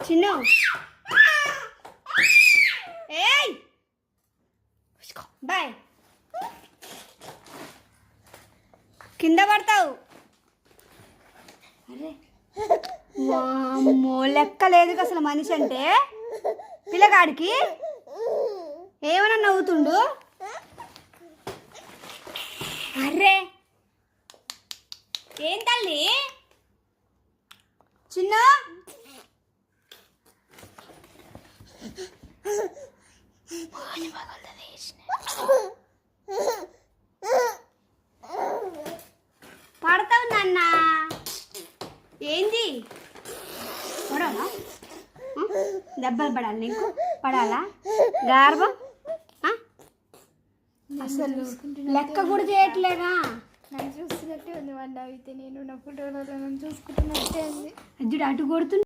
చిన్న ఏయ్ బాయ్ కింద పడతావు. అరే వామ్మో లెక్క లేదు అసలు మనిషి అంటే. పిల్లగాడికి ఏమన్నా నవ్వుతుండు. అరే ఏం తల్లి చిన్న పడతావు నాన్న. ఏంది పడాలా? దెబ్బలు పడాలి నీకు? పడాలా గార్బం? అసలు లెక్క కూడా చేయట్లేగా. నన్ను చూస్తున్నట్టే ఉంది. వాళ్ళు అయితే నేను నా ఫోటోలో నన్ను చూసుకుంటున్నట్టే ఉంది. అటు కొడుతుంది.